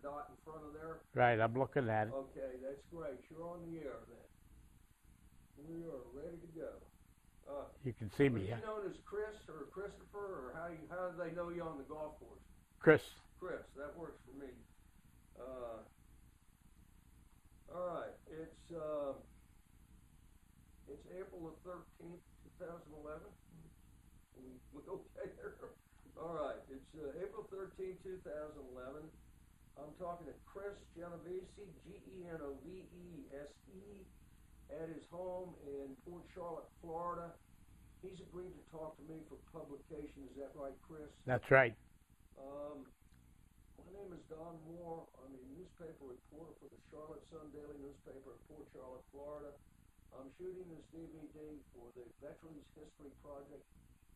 dot in front of there? Right, I'm looking at it. Okay, that's great. You're on the air then. We are ready to go. You can see Are me. you known as Chris or Christopher, or how do they know you on the golf course? Chris. Chris, that works for me. All right, it's April the 13th, 2011. Okay there. All right, it's April 13th, 2011. I'm talking to Chris Genovese, Genovese, at his home in Port Charlotte, Florida. He's agreed to talk to me for publication. Is that right, Chris? That's right. My name is Don Moore. I'm a newspaper reporter for the Charlotte Sun Daily newspaper in Port Charlotte, Florida. I'm shooting this DVD for the Veterans History Project,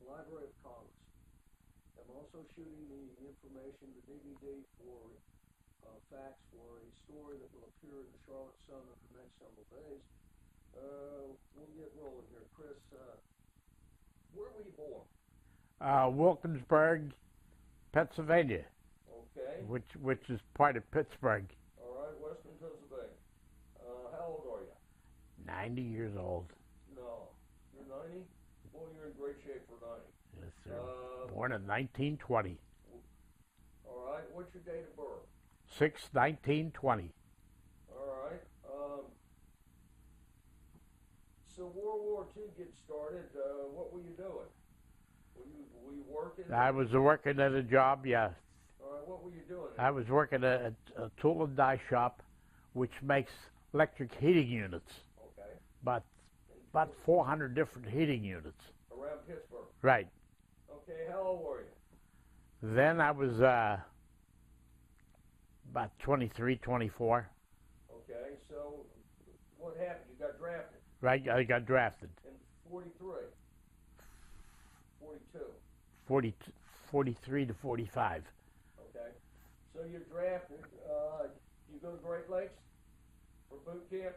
Library of Congress. I'm also shooting the information, the DVD, for facts for a story that will appear in the Charlotte Sun in the next several days. We'll get rolling here. Chris, where were you born? Wilkinsburg, Pennsylvania. Okay. Which is part of Pittsburgh. All right, Western Pennsylvania. How old are you? 90 years old. No. You're 90? Well, you're in great shape for 90. Yes, sir. Born in 1920. All right. What's your date of birth? 6/1920. All right. So World War II gets started. What were you doing? Were you working? I was working at a job, yeah. All right. What were you doing? I was working at a tool and die shop, which makes electric heating units. Okay. About 400 different heating units. Around Pittsburgh. Right. Okay. How old were you? Then I was about 23, 24. Okay. So what happened? You got drafted. Right. I got drafted. In 43. 42. 43 to 45. Okay. So you're drafted. You go to Great Lakes for boot camp?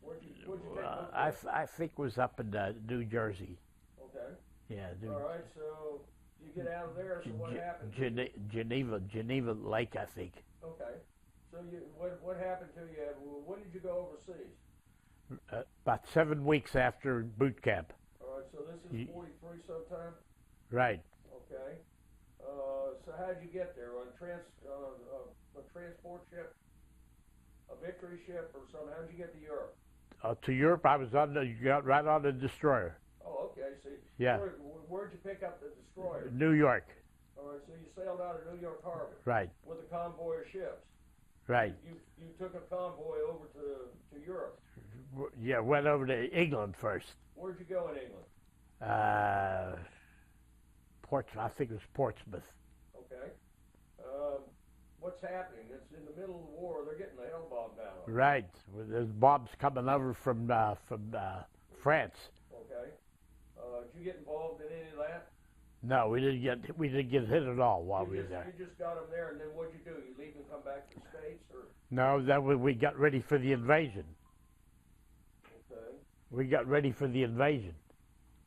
Where'd you take boot camp? I think it was up in New Jersey. Okay. Yeah. All right. So you get out of there. So what happened? Geneva Lake, I think. Okay. So what happened to you? When did you go overseas? About 7 weeks after boot camp. All right. So this is 43 sometime. Right. Okay. So how'd you get there? On a transport ship, a victory ship, or something? How'd you get to Europe? To Europe, I was right on the destroyer. Oh, okay. So yeah. Where'd you pick up the destroyer? New York. All right. So you sailed out of New York Harbor. Right. With a convoy of ships. Right. You took a convoy over to Europe. Yeah, went over to England first. Where'd you go in England? I think it was Portsmouth. Okay. What's happening? It's in the middle of the war. They're getting the hell bombed out of. Right. Well, there's bombs coming over from France. Okay. Did you get involved in any of that? No, we didn't get hit at all while we were there. You just got them there, and then what'd you do? You leave and come back to the States, or? No, we got ready for the invasion. Okay. We got ready for the invasion.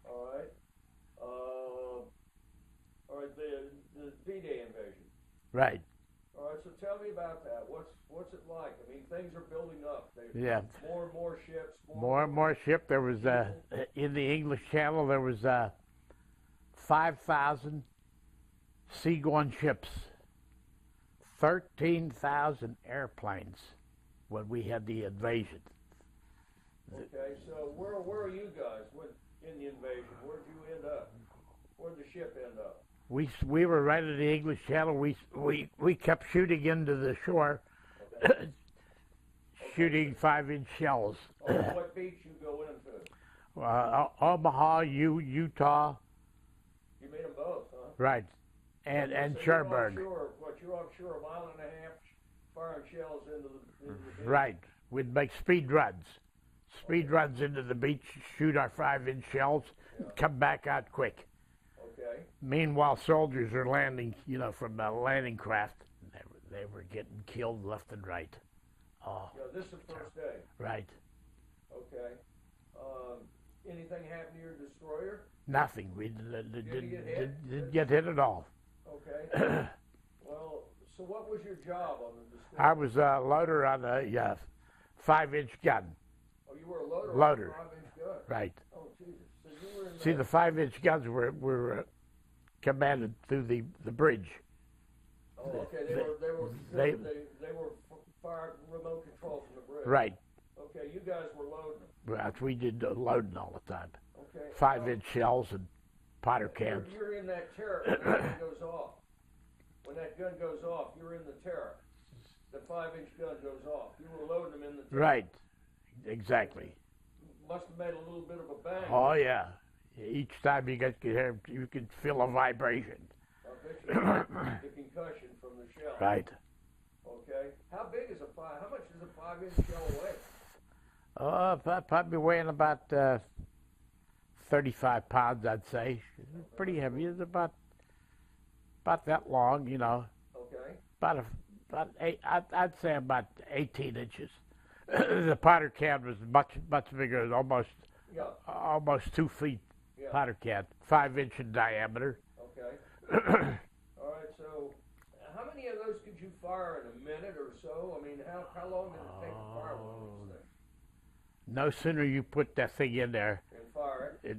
All right. All right. The D-Day invasion. Right. All right. So tell me about that. What's it like? I mean, things are building up. Yeah. More and more ships. More and more ships. There was in the English Channel. There was 5,000 seagoing ships, 13,000 airplanes when we had the invasion. Okay, so where are you guys in the invasion? Where'd you end up? Where'd the ship end up? We were right in the English Channel. We kept shooting into the shore, okay. shooting 5-inch shells. What beach you go into? Omaha, Utah. You made them both, huh? Right, and Cherbourg. You're offshore a mile and a half, firing shells into the beach. Right. We'd make speed runs into the beach, shoot our 5-inch shells, come back out quick. Okay. Meanwhile, soldiers are landing, from a landing craft. They were getting killed left and right. Oh. Yeah, this is the first day. Right. Okay. Anything happen to your destroyer? Nothing. We didn't get hit at all. Okay. Well, So what was your job on the destroyer? I was a loader on a 5-inch gun. Oh, you were a loader. Loader. On a 5-inch gun. Right. Oh, Jesus. So you were in See, the 5-inch guns were commanded through the bridge. Oh, okay. They were fired remote control from the bridge. Right. Okay, you guys were loading them. Right. We did loading all the time. Okay. 5-inch shells and powder cans. You're in that turret when that gun goes off. When that gun goes off, you're in the turret. The 5-inch gun goes off. You were loading them in the turret. Right. Exactly. Must have made a little bit of a bang. Oh yeah. Each time you could feel a vibration. I bet you the concussion from the shell. Right. Okay. How much does a 5-inch shell weigh? Probably weighing about 35 pounds, I'd say. It's pretty heavy. It's about that long, you know. Okay. I'd say about 18 inches. The powder can was much bigger, almost 2 feet. Yeah. Powder can, 5-inch in diameter. Okay. All right. So, how many of those could you fire in a minute or so? I mean, how long did it take to fire one of those things? No sooner you put that thing in there, And fire it.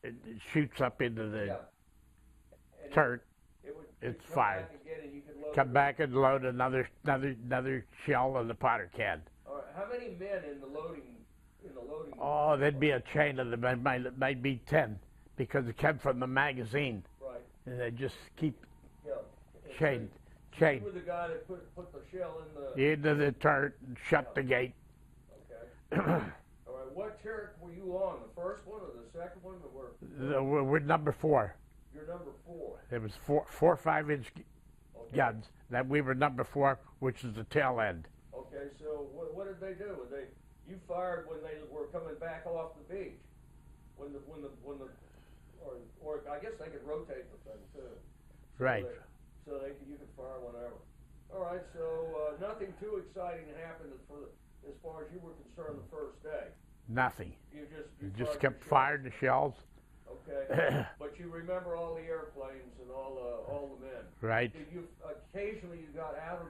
it shoots up into the And turret. It's It's fired. Back again and you could load Come it. back and load another shell in the powder can. All right. How many men in the loading? Oh, there'd be a chain of them. It might be 10 because it came from the magazine, Right. and they just keep Yeah. chained. You were the guy that put the shell in the. Into the turret and shut the gate. Okay. All right. What turret were you on? The first one or the second one? We're number 4. You're number 4. There was four 5-inch Okay. guns. That we were number 4, which is the tail end. Okay. So what did they do? You fired when they were coming back off the beach. Or I guess they could rotate the thing too. Right. You could fire whenever. All right. So nothing too exciting happened as far as you were concerned the first day. Nothing. You just fired kept your firing the shells. Okay. But you remember all the airplanes and all the men. Right. Did you occasionally you got out of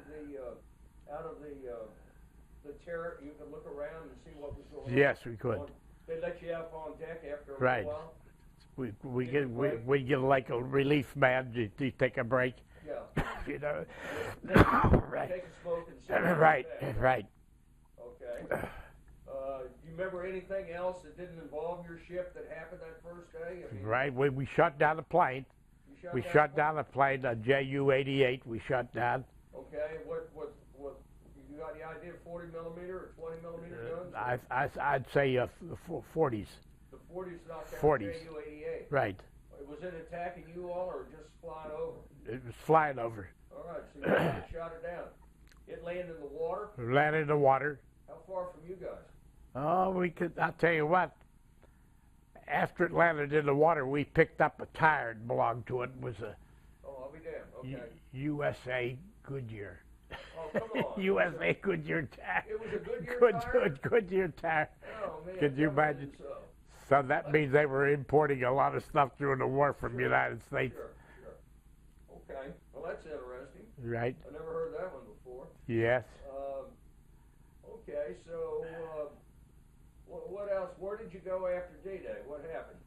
the turret, you could look around and see what was going on? Yes, we could. They let you out on deck after a Right. while? We get like a relief man to take a break. Yeah. You know. Right. Take a smoke and see. Right. Right. Okay. Do you remember anything else that didn't involve your ship that happened that first day? I mean, Right. We shut down a plane. We shut down a plane, a Ju-88. We shot down. Okay. What you got the idea? 40 millimeter or 20 millimeter guns? I'd say 40s. The 40s knocked out 40s. Ju-88. Right. Was it attacking you all or just flying over? It was flying over. All right, so you shot it down. It landed in the water? Landed in the water. How far from you guys? Oh, I'll tell you what. After it landed in the water, we picked up a tire that belonged to it. It was a Oh, I'll be damned. Okay. USA Goodyear. Oh, come on. USA Goodyear tire. It was a Goodyear tire? Goodyear tire. Oh, man. Could you imagine? So that means they were importing a lot of stuff during the war from the United States. Sure. Okay. Well, that's interesting. Right. I never heard that one before. Yes. Okay, so what else? Where did you go after D-Day? What happened?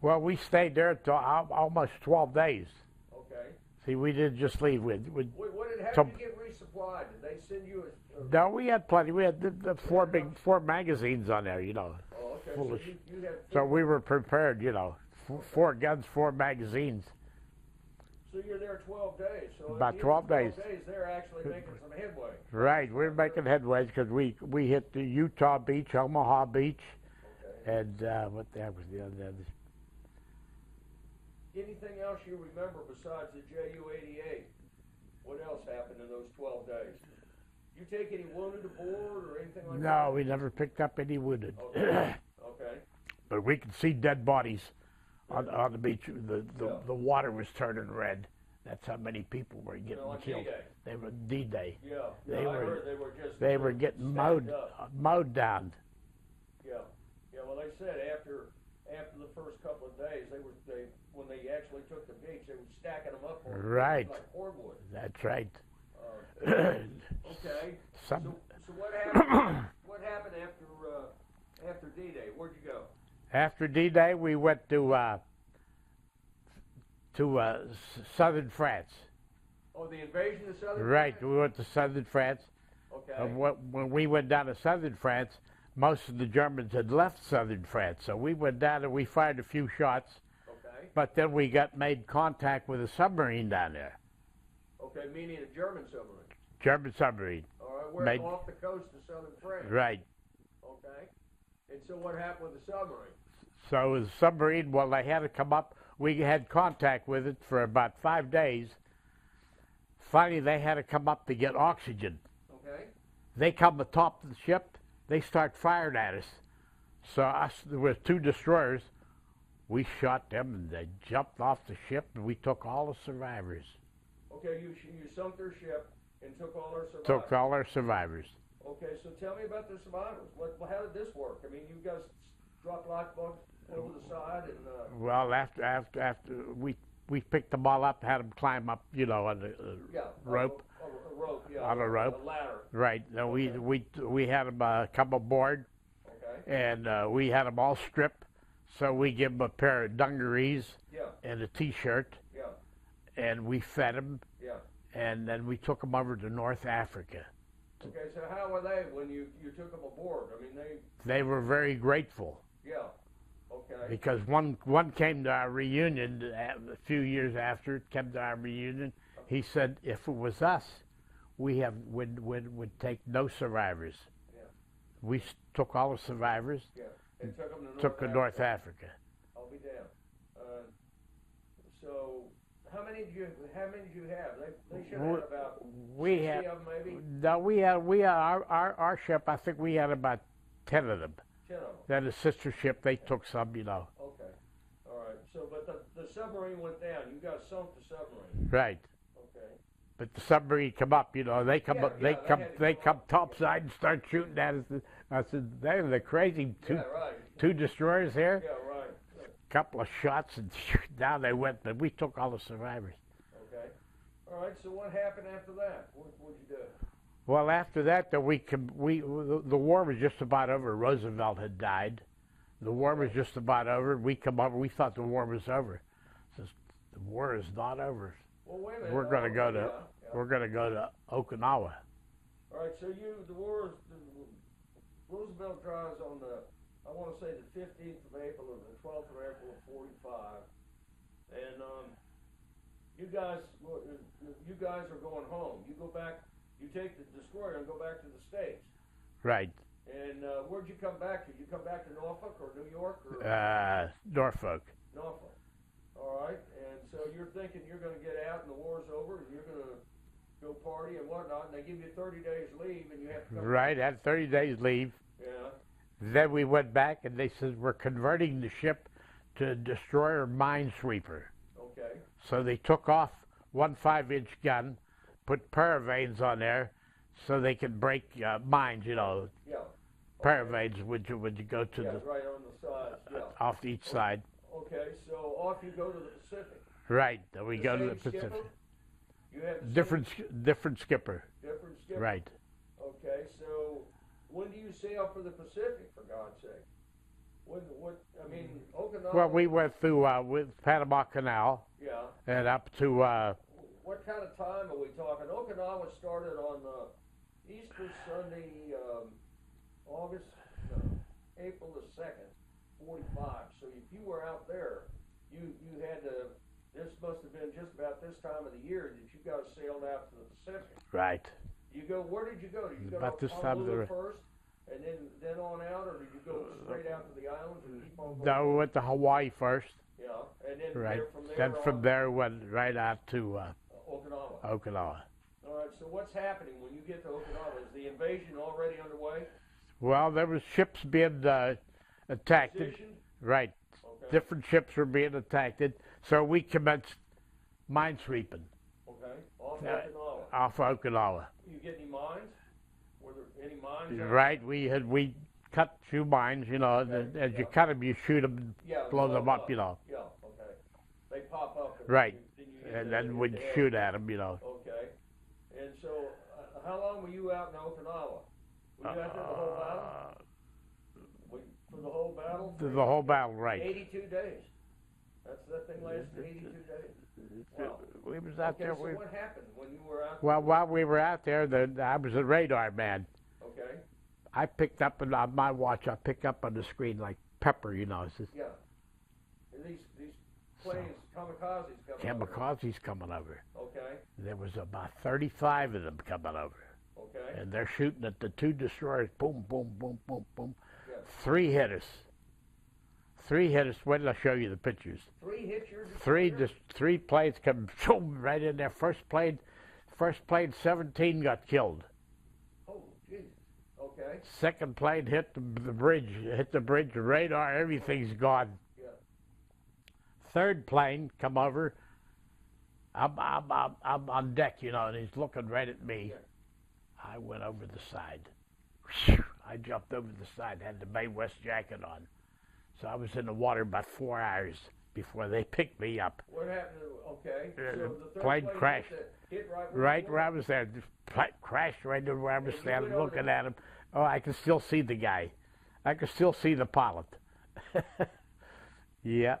Well, we stayed there till almost 12 days. Okay. See, we didn't just leave. How did you get resupplied? Did they send you No, we had plenty. We had the four magazines on there, you know. Oh, okay. Foolish. So you had So we were prepared, you know. 4 guns, 4 magazines. So you're there 12 days. So About 12 days. They're actually making some headway. Right, we're making headways because we hit the Utah Beach, Omaha Beach, Okay. and what the heck was the other? Anything else you remember besides the Ju-88? What else happened in those 12 days? You take any wounded aboard or anything like that? No, we never picked up any wounded. Okay. Okay. But we could see dead bodies on the beach. The water was turning red. That's how many people were getting killed. D-Day. They were D-Day. Yeah. They I were. heard they were just. They were getting mowed down. Yeah. Yeah. Well, they said after the first couple of days, when they actually took the beach, they were stacking them up on Right. like cordwood. That's right. Okay. Some, So what happened? What happened after D-Day? Where'd you go? After D-Day, we went to southern France. Oh, the invasion of southern Right, France? we went to southern France. Okay. And when we went down to southern France, most of the Germans had left southern France. So we went down and we fired a few shots. Okay. But then we made contact with a submarine down there. Okay, meaning a German submarine. German submarine. All right, we're off the coast of southern France. Right. Okay. And so what happened with the submarine? So the submarine, well, they had to come up. We had contact with it for about 5 days. Finally, they had to come up to get oxygen. Okay. They come atop the ship. They start firing at us. So there were 2 destroyers. We shot them, and they jumped off the ship, and we took all the survivors. Okay, you sunk their ship and took all their survivors. Took all our survivors. Okay, so tell me about the survivors. How did this work? I mean, you guys dropped lifeboats over the side and. Well, after we picked them all up, had them climb up, on a rope. A rope, yeah. On a rope. A ladder. Right. Now we had them come aboard. Okay. And we had them all stripped. So we give them a pair of dungarees. Yeah. And a T-shirt. Yeah. And we fed them. Yeah. And then we took them over to North Africa. Okay, so how were they when you took them aboard? I mean, they were very grateful. Yeah. Okay. Because one came to our reunion a few years after it came to our reunion. He said, if it was us, would take no survivors. Yeah. We took all the survivors. Yeah. And took them to North Africa. I'll be damned. So how many did you have? They should have about 60 of them, maybe. No, we had our ship. I think we had about 10 of them. 10 of them. Then the sister ship, they took some, Okay. All right. So, but the submarine went down. You guys sunk the submarine. Right. Okay. But the submarine come up. They come up. They come topside and start shooting at us. I said, they're crazy. Yeah, right. 2 destroyers here. Yeah, right. Couple of shots and down they went. But we took all the survivors. Okay. All right. So what happened after that? What'd you do? Well, after that, the war was just about over. Roosevelt had died. The war was just about over. We come over. We thought the war was over. Says the war is not over. Well, wait a minute. We're going to go to we're going to go to Okinawa. All right. So Roosevelt drives on I want to say the 15th of April or the 12th of April of '45, and you guys are going home. You go back. You take the destroyer and go back to the States. Right. And where'd you come back to? Did you come back to Norfolk or New York? Or Norfolk. Norfolk. All right. And so you're thinking you're going to get out and the war's over and you're going to go party and whatnot, and they give you 30 days leave and you have to come Right. Had 30 days leave. Yeah. Then we went back and they said, we're converting the ship to a destroyer minesweeper. Okay. So they took off one 5-inch gun, put paravanes on there so they could break mines, Yeah. Paravanes would you go to right the on the sides. Yeah. off each side. Okay, so off you go to the Pacific. Right. Then we The go to same the Pacific. skipper? You have the Different skipper. different skipper. Right. Okay, so when do you sail for the Pacific, for God's sake? Okinawa. Well, we went through with Panama Canal Yeah. and up to What kind of time are we talking? Okinawa started on Easter Sunday, April the 2nd, '45. So if you were out there, you had to. This must have been just about this time of the year that you guys sailed out to the Pacific. right. Where did you go? Did you go About to this time of Honolulu the- first, and then on out, or did you go straight out to the islands and keep on going? No, we went to Hawaii first. Yeah, and then Right. from there Then from on, there went right out to Okinawa. Okinawa. All right. So what's happening when you get to Okinawa? Is the invasion already underway? Well, there was ships being attacked. Positioned? Right. Okay. Different ships were being attacked. So we commenced minesweeping Okay. Off Yeah. Okinawa. off Okinawa. You get any mines? Were there any mines? Right. We cut a few mines. Okay, As you yeah. cut them, you shoot them, Yeah. blow them up. Yeah. Okay. pop up. Right. Then And then we'd shoot at them, you know. Okay. And so, how long were you out in Okinawa? Were you out there the whole battle? For the whole battle? The whole battle, right. 82 days. That thing lasted 82 days. Wow. We was out there. So what happened when you were out there? Well, while we were out there, I was a radar man. Okay. I picked up on my watch. I picked up on the screen like pepper, you know. It's just, yeah. And these planes, kamikazes coming over. Okay. There was about 35 of them coming over. Okay. And they're shooting at the two destroyers. Boom, boom, boom, boom, boom. Yeah. Three hit us. Wait till I show you the pictures. Three hit your Three planes come boom, right in there. First plane, 17 got killed. Oh, Jesus. Okay. Second plane hit the bridge. The radar, everything's gone. Yeah. Third plane come over. I'm on deck, you know, and he's looking right at me. Yeah. I went over the side. I jumped over the side, had the Bay West jacket on. So I was in the water about 4 hours before they picked me up. What happened? Okay. So the third plane crashed. Hit right where I was there. Crashed right where I was standing looking at him. Oh, I can still see the guy. I can still see the pilot. Yeah.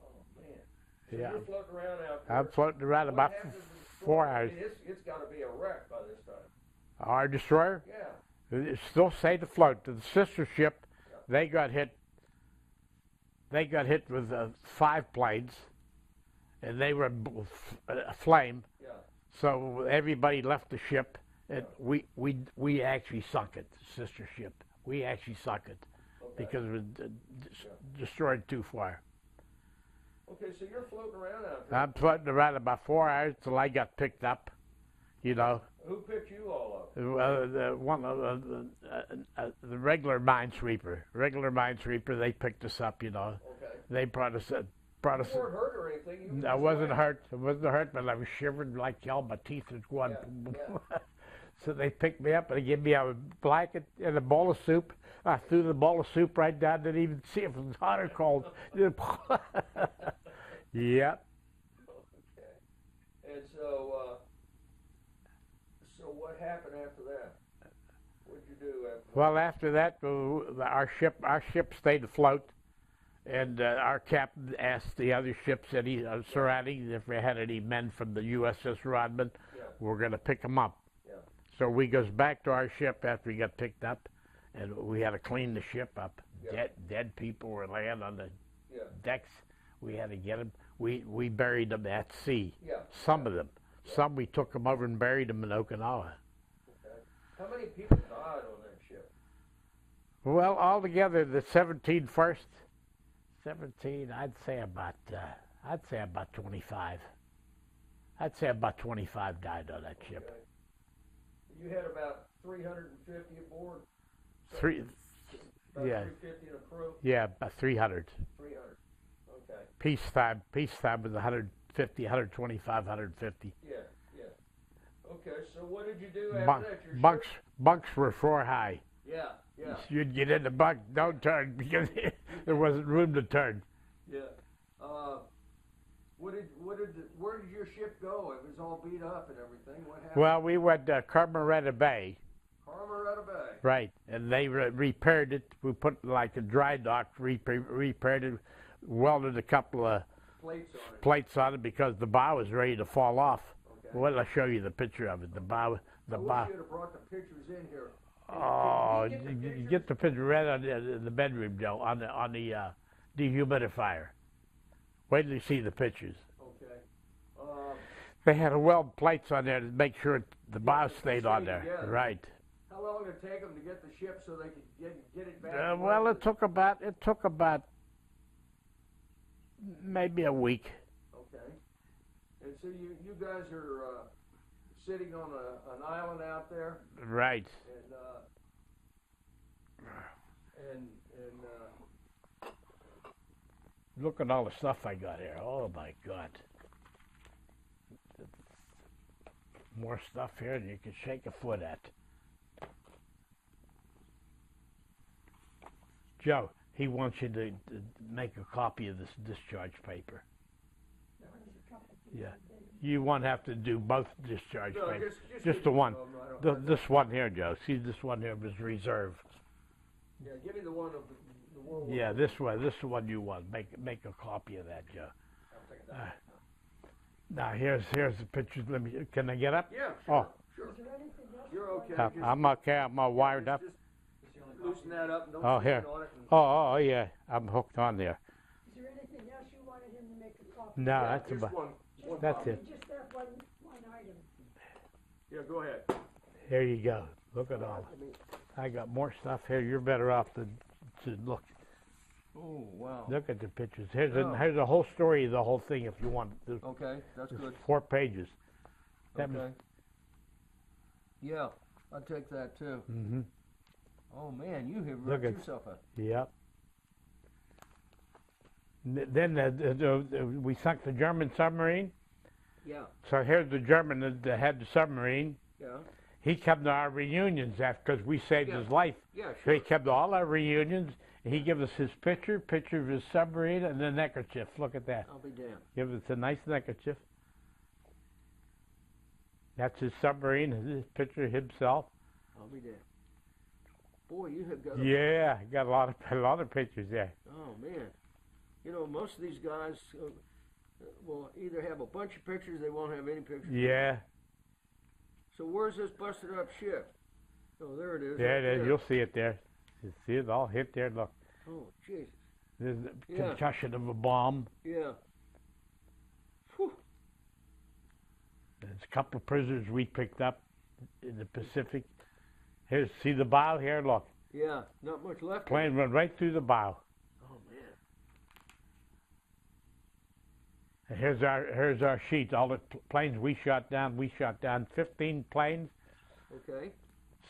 Oh, man. So yeah. you're floating around out there. I'm floating around about 4 hours. I mean, it's got to be a wreck by this time. Our destroyer? Yeah. It still stayed afloat. The sister ship, yeah. They got hit with 5 planes, and they were aflame. Yeah. So everybody left the ship, and yeah. we actually sunk it. The sister ship, we actually sunk it because it was destroyed too far. Okay, so you're floating around out there. I'm floating around about 4 hours till I got picked up. You know. Who picked you all up? The regular minesweeper. They picked us up, you know. Okay. They brought us. You weren't hurt or anything. I wasn't hurt. I wasn't hurt, but I was shivering like hell. My teeth was going. Yeah. So they picked me up and they gave me a blanket and a bowl of soup. I threw the bowl of soup right down. Didn't even see if it was hot or cold. Yep. Okay. And so what happened after that? What'd you do after that? Well, after that, our ship stayed afloat, and our captain asked the other ships surrounding if they had any men from the USS Rodman. Yeah. We're going to pick them up. Yeah. So we goes back to our ship after we got picked up, and we had to clean the ship up. Yeah. Dead people were laying on the decks. We had to get them. We buried them at sea. Yeah. Some of them. Yeah. Some we took them over and buried them in Okinawa. Okay. How many people died on that ship? Well, altogether, the 17 first, 17, I'd say about 25. I'd say about 25 died on that ship. You had about 350 aboard? About 350 in a crew? Yeah, about 300. 300. Okay. Peacetime was 150, 125, 150. Yeah. Okay, so what did you do after that? Bunks were 4 high. Yeah. You'd get in the bunk, don't turn, because there wasn't room to turn. Yeah. Where did your ship go? It was all beat up and everything. What happened? Well, we went to Carmaretta Bay. Carmaretta Bay. Right, and they repaired it. We put like a dry dock, repaired it, welded a couple of plates on it because the bow was ready to fall off. Okay. Well, I'll show you the picture of it. The bow. I wish you'd have brought the pictures in here. Oh, you get the picture right on the bedroom, Joe, on the dehumidifier. Wait till you see the pictures. Okay. They had to weld plates on there to make sure the bow stayed on there. Together. Right. How long did it take them to get the ship so they could get it back? Well, it took about maybe a week. Okay. And so you guys are sitting on an island out there. Right. And look at all the stuff I got here. Oh my God. More stuff here than you can shake a foot at. Joe, he wants you to make a copy of this discharge paper. Yeah. You won't have to do both discharge No, papers. just Just the give me one. two of 'em. I don't- This one here, Joe. See, this one here was reserved. Yeah, give me the one of the World War Yeah, II. this is the one you want. Make a copy of that, Joe. I'll take it down. Now here's the pictures. Let me. Can I get up? Yeah, Oh. sure. Is there anything else? You're okay. I'm okay. I'm all wired up. Just loosen that up and don't Oh, stand here. on it. And, Oh, yeah. I'm hooked on there. Is there anything else you wanted him to make a copy? No, yeah, that's just about. one That's copy. it. Just that one item. Yeah, go ahead. Here you go. Look at all. I got more stuff here. You're better off to look. Oh, wow. Look at the pictures. Here's Oh. here's the whole story of the whole thing. If you want, there's Okay, that's good. 4 pages. That Okay. Yeah, I'll take that too. Mm-hmm. Oh man, you have Look wrecked at- yourself up. Yep. Then we sunk the German submarine. Yeah, So here's the German that had the submarine. yeah, He came to our reunions because we saved Yeah. his life. yeah, So sure. he came to all our reunions. And he gave us his picture of his submarine, and the neckerchief. Look at that. I'll be damned. Give us a nice neckerchief. That's his submarine. His picture of himself. I'll be damned. Boy, you have got. Yeah, got a lot of pictures there. Oh man, you know most of these guys will either have a bunch of pictures, they won't have any pictures. Yeah, So where's this busted up ship? Oh, there it is. there right it is. there. You'll see it there. You see it all hit there. Look, Oh Jesus. there's the Yeah. concussion of a bomb. Yeah. Whew. There's a couple of prisoners we picked up in the Pacific. Here's, see the bow here? Look, Yeah. Not much left. plane went right through the bow. Oh man. And here's our sheet. All the planes we shot down. We shot down 15 planes. Okay.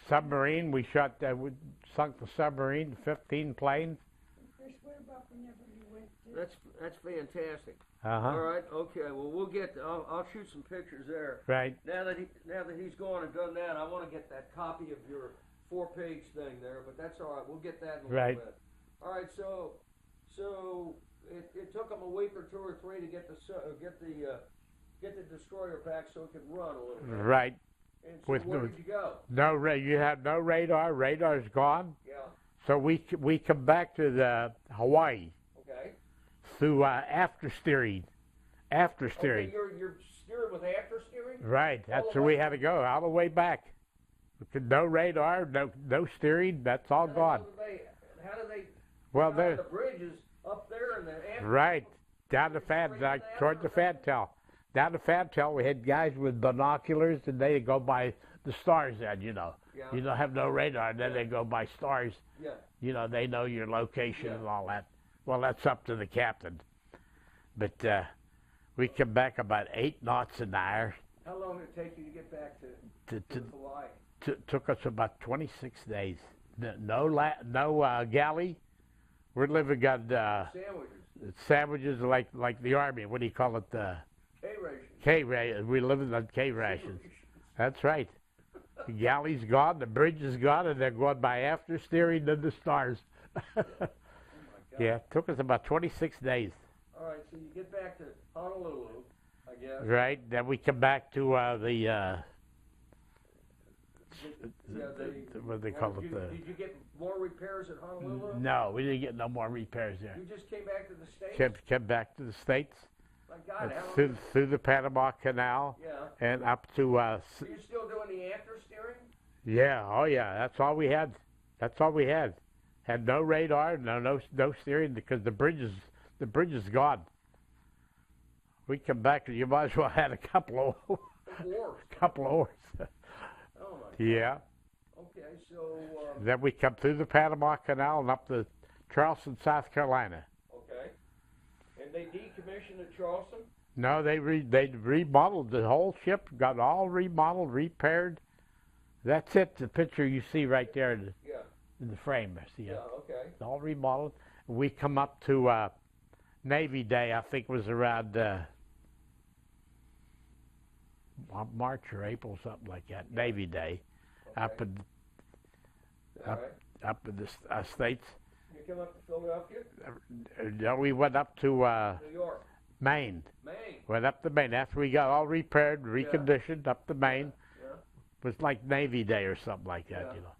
Submarine. We shot that. We sunk the submarine. 15 planes. Chris, what about whenever you went to? That's fantastic. Uh huh. All right. Okay. Well, we'll get. I'll shoot some pictures there. Right. Now that he's gone and done that, I want to get that copy of your 4-page thing there. But that's all right. We'll get that in a Right. little bit. All right. So it took them a week or 2 or 3 to get the destroyer back so it could run a little bit. Right. And so With where no- did you go? You have no radar. Radar's gone. Yeah. So we come back to the Hawaii Okay. through after steering. After Okay. steering. You're steering with after steering. Right. That's the where we way- had to go. All the way back. No radar. No steering. That's all gone. How do they? Well, how there. the bridge is up there and the after. Right. Down the Straight Fat, down toward the or Fantail. Down the Fantail, we had guys with binoculars, and they go by the stars then, you know. Yeah. You don't have no radar, and then they go by stars. Yeah. You know, they know your location Yeah. and all that. Well, that's up to the captain. But we come back about 8 knots an hour. How long did it take you to get back to Hawaii? Took us about 26 days. No galley. We're living on Sandwiches. sandwiches like the Army. What do you call it? K-ration. K-ration. We're living on K-rations. That's right. The galley's gone, the bridge is gone, and they're going by after steering to the stars. Oh my God. Yeah, it took us about 26 days. All right, so you get back to Honolulu, I guess. Right, then we come back to what do they call it? Did you get more repairs at Honolulu? No, we didn't get no more repairs there. You just came back to the States? Came back to the States, My God, how long? through the Panama Canal, Yeah. and up to, Are you still doing the after steering? yeah, oh yeah, that's all we had. That's all we had. Had no radar, no steering because the bridge is gone. We come back and you might as well had a couple of Wars. hours. Oh my. Yeah. Okay, so Then we come through the Panama Canal and up to Charleston, South Carolina. okay, and they decommissioned at Charleston. No, they remodeled the whole ship, got all remodeled, repaired. That's it. The picture you see right there in Yeah. the frame. See Yeah. it? Okay. It's all remodeled. We come up to Navy Day. I think was around March or April, something like that. Navy Day, up Okay. All right. up in the States. You come up to Philadelphia, No, we went up to New York. Maine. Maine. Went up to Maine after we got all repaired, reconditioned, up to Maine. Yeah. It was like Navy Day or something like that, Yeah. you know.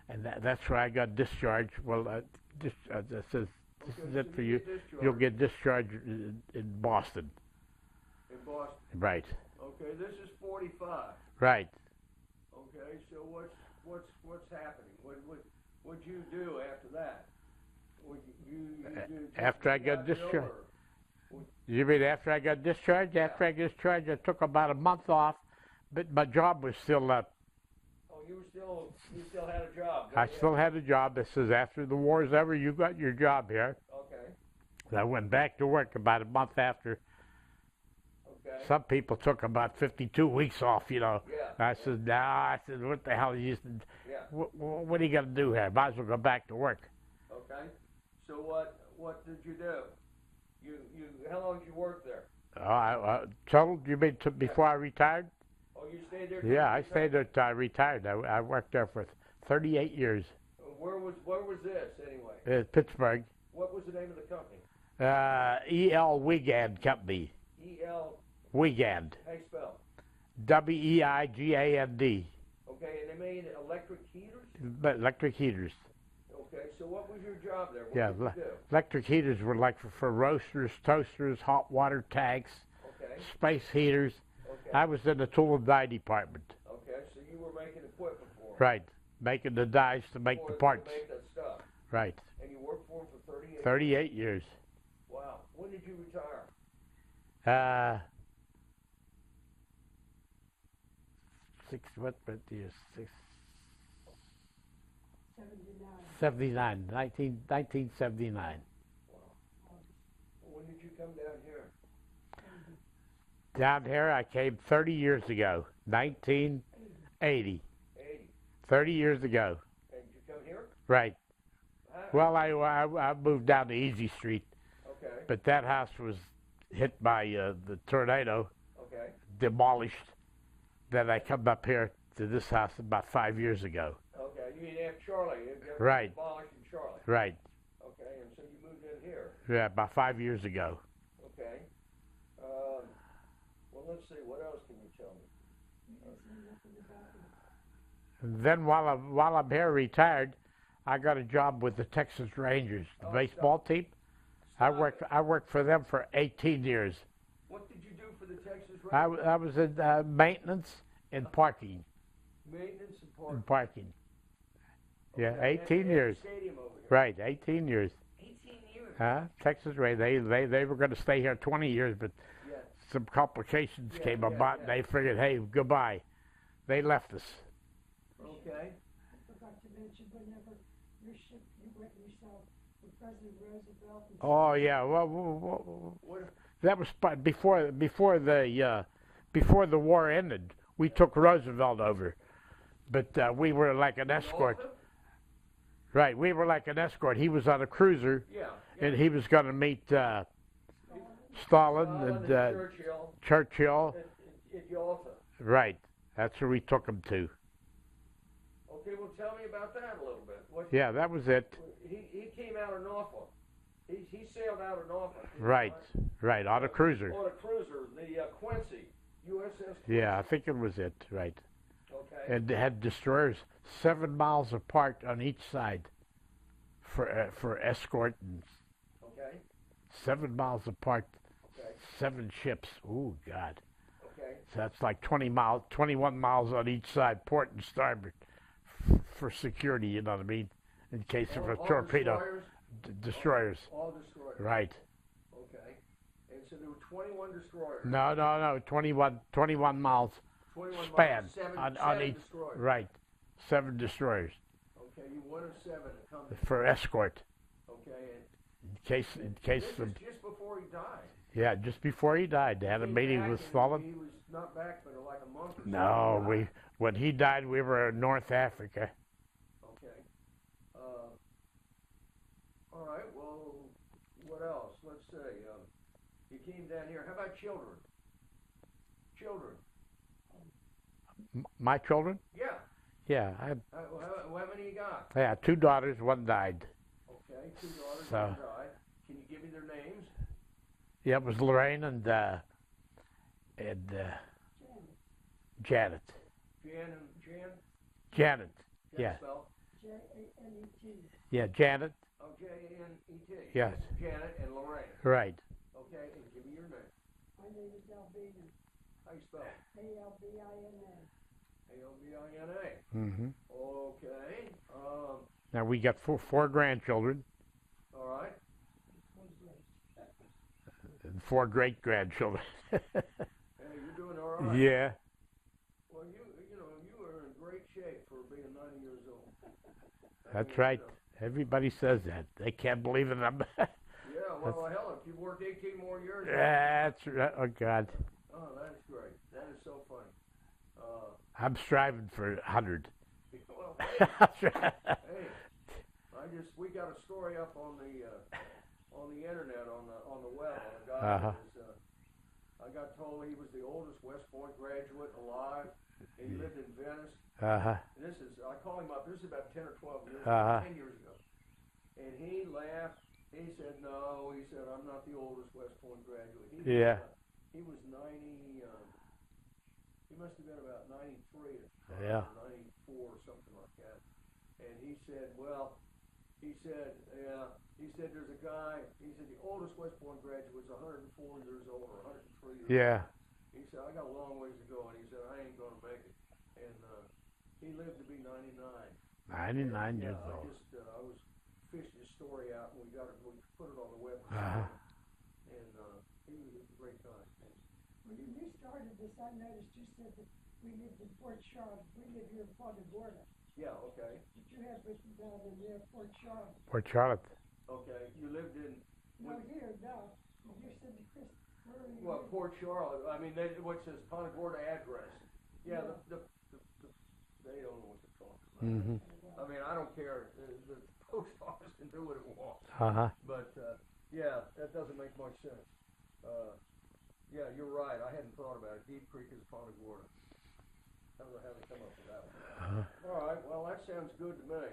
And that's where I got discharged. Well, this is Okay, it so for you you. get discharged. You'll get discharged in Boston. In Boston. Right. Okay, this is 45. Right. Okay, so what's happening? What'd you do after that? After I got discharged. You mean after I got discharged? Yeah. After I got discharged, I took about a month off, but my job was still up. Oh, you still had a job. I still had a job. This is after the war's over. You got your job here. Okay. I went back to work about a month after. Okay. Some people took about 52 weeks off, you know. Yeah. I said, nah. I said, what the hell? You said, Yeah. what are you going to do here? Might as well go back to work. Okay. So what did you do? How long did you work there? Total? You mean before I retired? Oh, you stayed there? Yeah, I stayed there till I retired. I worked there for 38 years. Where was this anyway? Pittsburgh. What was the name of the company? E.L. Wigand Company. E.L. Wigand. How you spell? Weigand. Okay, and they made electric heaters? Electric heaters. Okay, so what was your job there? What Yeah, did you do? electric heaters were like for roasters, toasters, hot water tanks, Okay, space heaters. okay. I was in the tool and die department. Okay, so you were making equipment for them. Right, making the dies to make the parts. To make that stuff. Right, And you worked for them for 38 38 years. Wow. When did you retire? What years? 79. 1979. Wow. When did you come down here? Down here, I came 30 years ago, 1980. 80. 30 years ago. And did you come here? Right. How? Well, I moved down to Easy Street, Okay, but that house was hit by the tornado, okay. demolished. Then I come up here to this house about 5 years ago. Okay, you mean after Charlie? You Right. Demolished in Charlie. Right. Okay, and so you moved in here. Yeah, about 5 years ago. Okay. Well, let's see. What else can you tell me? And then while I'm here retired, I got a job with the Texas Rangers, the baseball team. I worked for them for 18 years. What did you do for the Texas I Rangers? was in maintenance and parking. Maintenance and And parking. parking. Yeah, Okay, 18 at years. the stadium over here. Right, 18 years. 18 years. Huh? Texas Rangers. They were going to stay here 20 years, but Yeah. some complications Yeah, came yeah, about, yeah. and they figured, hey, goodbye. They left us. Okay. I forgot to mention, whenever your ship, you went yourself with President Roosevelt. And Oh yeah, well, What? that was before the war ended. We took Roosevelt over, but we were like an escort. Norfolk? Right, we were like an escort. He was on a cruiser, Yeah. and he was going to meet Stalin and Churchill Churchill. at Yalta. Right, that's where we took him to. Okay, well, tell me about that a little bit. What, Yeah, that was it. He came out of Norfolk. He sailed out of Norfolk. Right, right, on a cruiser. On a cruiser, the Quincy, USS Quincy. Yeah, I think it was it. Right, Okay. and they had destroyers 7 miles apart on each side for escort, and Okay. 7 miles apart, Okay. 7 ships. Oh God, Okay. so that's like 21 miles on each side, port and starboard, for security. You know what I mean? In case of a All torpedo. Destroyers? Destroyers. All destroyers. Right. Okay. And so there were 21 destroyers. No. 21 miles 21 span miles, seven on each. destroyers. Right. 7 destroyers Okay, you one of 7 to come. for escort. Okay, and In case this the is just before he died. yeah, just before he died, they had a Came meeting back with and Stalin. He was not back for like a month or so. No, He died. when he died, we were in North Africa. Okay. All right. Well, what else? Let's see. You came down here. How about children? Children. My children? Yeah. Yeah, How many you got? I had 2 daughters, 1 died. Okay. 2 daughters. So- 1 died. Can you give me their names? Yeah, it was Lorraine and Janet. Jan? Janet. Can Yeah. you spell? Janet. Yeah, Janet. Oh, Janet. Yes. Janet and Lorraine. Right. Okay, and give me your name. My name is Albina. How you spell? Albina. Albina. Mm-hmm. Okay. Now we got four grandchildren All right. and 4 great grandchildren. Hey, you're doing all right. Yeah. Well, you are in great shape for being 90 years old. That's right. Everybody says that. They can't believe it. Yeah, well, hell, if you've worked 18 more years. That's right. Oh, God. Oh, that's great. That is so funny. I'm striving for 100. Well, hey, we got a story up on the internet, on the web, on a guy Uh-huh. that was, I got told he was the oldest West Point graduate alive. He lived in Venice. Uh-huh. And I called him up, this is about 10 or 12 years Uh-huh. 10 years ago. And he laughed. He said, no, he said, I'm not the oldest West Point graduate. He was 90, he must have been about 93 at the time, Yeah. 94 or something like that. And he said, there's a guy, he said, the oldest West Point graduate's 104 years old or 103 years old. Yeah. He said, I got a long ways to go, and he said, I ain't going to make it. And he lived to be 99. 99 years Yeah, old. I was fished his story out, and we put it on the web. Uh-huh. And he was a great guy. When you started this, I noticed you said that we lived in Fort Charlotte. We live here in Punta Gorda. Yeah, okay. But you have written down in there Fort Charlotte. Port Charlotte. Okay, you lived in... No, here, no. You said to Chris, where are you? Well, Port Charlotte, I mean, what says Punta Gorda address. Yeah, Yeah. They don't know what to talk about. Mm-hmm. I mean, I don't care. The post office can do what it wants. Uh-huh. But, yeah, that doesn't make much sense. Yeah, you're right. I hadn't thought about it. Deep Creek is Punta Gorda. I don't know how they come up with that one. Uh-huh. All right, well, that sounds good to me.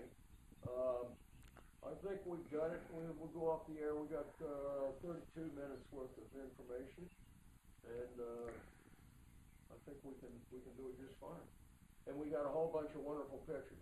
I think we've got it. We'll go off the air. We got 32 minutes worth of information, and I think we can do it just fine. And we got a whole bunch of wonderful pictures.